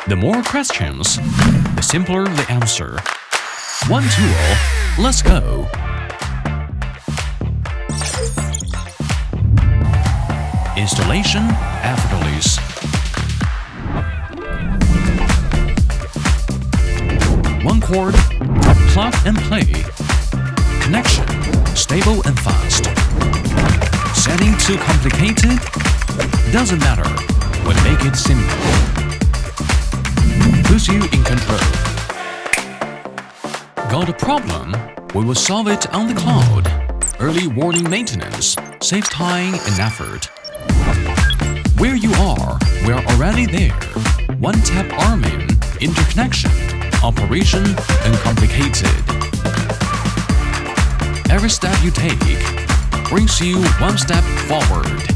The more questions, the simpler the answer. One tool, let's go. Installation effortless. One cord, plug and play. Connection, stable and fast. Setting too complicated? Doesn't matter. We make it simple. Puts you in control. Got a problem? We will solve it on the cloud. Early warning maintenance, save time and effort. Where you are, we're already there. One-tap arming, interconnection, operation uncomplicated. Every step you take brings you one step forward.